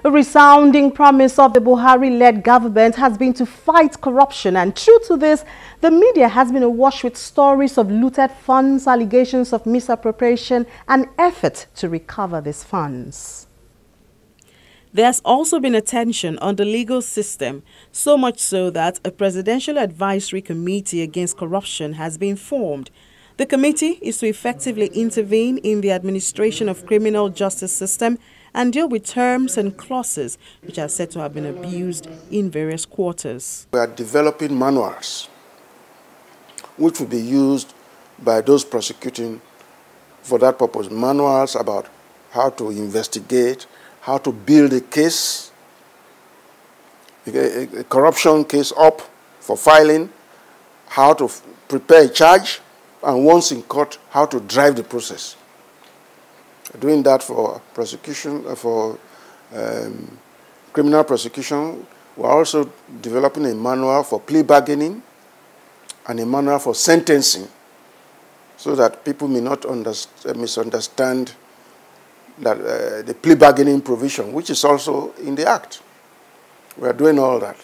A resounding promise of the Buhari-led government has been to fight corruption, and true to this, the media has been awash with stories of looted funds, allegations of misappropriation, and effort to recover these funds. There's also been attention on the legal system, so much so that a Presidential Advisory Committee Against Corruption has been formed. The committee is to effectively intervene in the administration of criminal justice system and deal with terms and clauses which are said to have been abused in various quarters. We are developing manuals which will be used by those prosecuting for that purpose. Manuals about how to investigate, how to build a case, a corruption case up for filing, how to prepare a charge, and once in court, how to drive the process. Doing that for prosecution, for criminal prosecution. We're also developing a manual for plea bargaining and a manual for sentencing, so that people may not misunderstand that the plea bargaining provision, which is also in the Act. We are doing all that.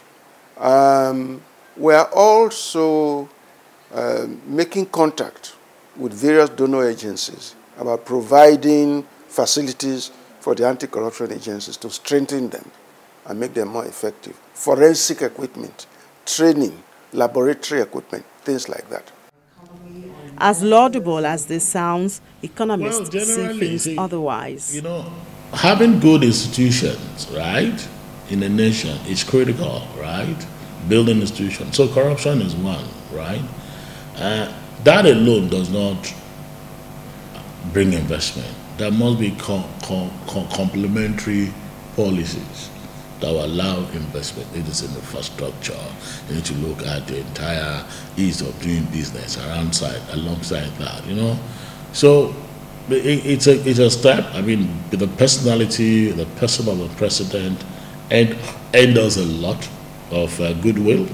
We are also making contact with various donor agencies about providing facilities for the anti-corruption agencies to strengthen them and make them more effective. Forensic equipment, training, laboratory equipment, things like that. As laudable as this sounds, economists see things otherwise. You know, having good institutions, right, in a nation is critical, right? Building institutions. So corruption is one, right? That alone does not bring investment. There must be complementary policies that will allow investment. It is in infrastructure. You need to look at the entire ease of doing business alongside that, you know. So it's a step. I mean, the personality, the person of the president, and does a lot of goodwill,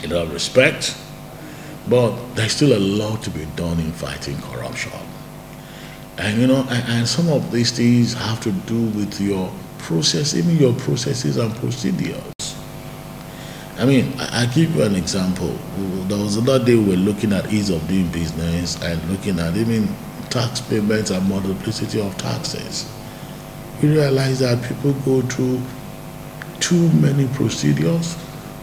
in our respect. But there's still a lot to be done in fighting corruption. And, you know, and some of these things have to do with your process, even your processes and procedures. I mean, I give you an example. There was another day we were looking at ease of doing business and looking at even tax payments and multiplicity of taxes. We realized that people go through too many procedures,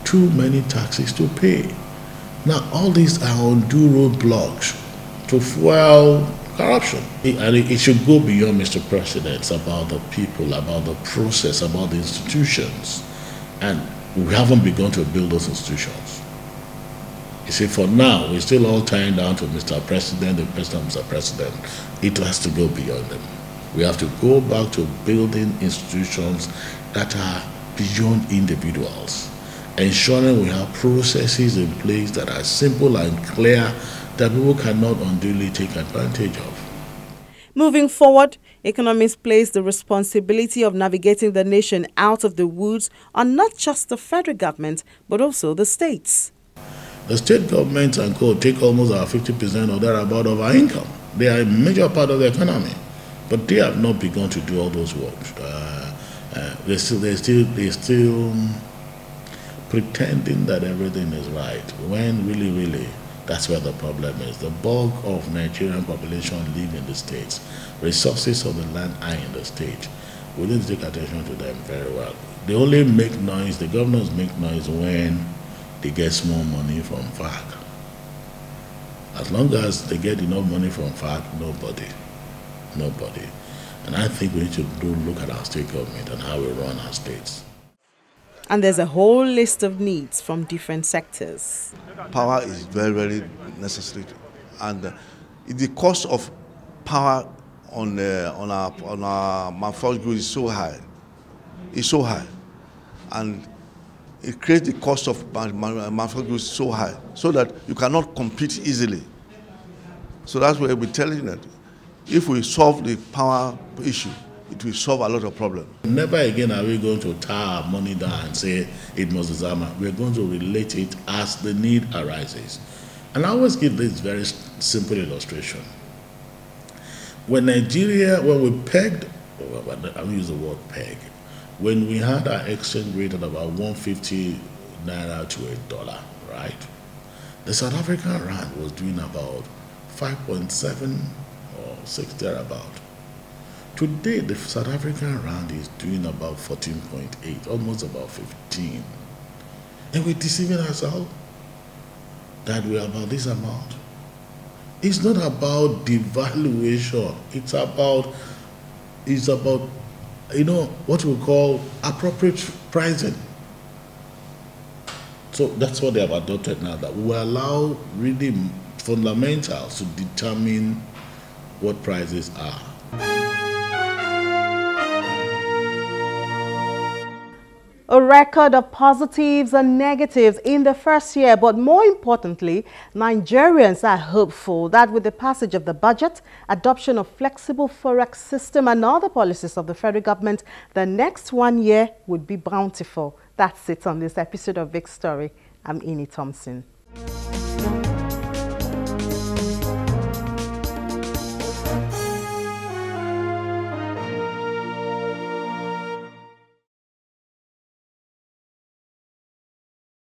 too many taxes to pay. Now, all these are undue roadblocks to fuel corruption. And it should go beyond Mr. President. It's about the people, about the process, about the institutions. And we haven't begun to build those institutions. You see, for now, we're still all tying down to Mr. President, the President, Mr. President. It has to go beyond them. We have to go back to building institutions that are beyond individuals, ensuring we have processes in place that are simple and clear that people cannot unduly take advantage of. Moving forward, economists place the responsibility of navigating the nation out of the woods on not just the federal government, but also the states. The state governments and co take almost our 50% or thereabout of our income. They are a major part of the economy, but they have not begun to do all those works. They're still pretending that everything is right, when really, that's where the problem is. The bulk of Nigerian population live in the states. Resources of the land are in the state. We need to take attention to them very well. They only make noise, the governors make noise when they get small money from FARC. As long as they get enough money from FARC, nobody. And I think we need to look at our state government and how we run our states. And there's a whole list of needs from different sectors. Power is very necessary, and the cost of power on our manufactured goods is so high. It's so high, and it creates the cost of manufactured goods so high, so that you cannot compete easily. So that's why we're telling you that if we solve the power issue, it will solve a lot of problems. Never again are we going to tie our money down and say it must be Zama. We're going to relate it as the need arises. And I always give this very simple illustration. When we pegged, I don't use the word peg, when we had our exchange rate at about 150 naira to $1, right? The South African rand was doing about 5.7 or 6 thereabout. Today, the South African rand is doing about 14.8, almost about 15. And we're deceiving ourselves that we're about this amount. It's not about devaluation. It's about what we call appropriate pricing. So that's what they have adopted now, that we allow really fundamentals to determine what prices are. A record of positives and negatives in the first year, but more importantly, Nigerians are hopeful that with the passage of the budget, adoption of flexible forex system and other policies of the federal government, the next 1 year would be bountiful. That's it on this episode of Big Story. I'm Ini Thompson.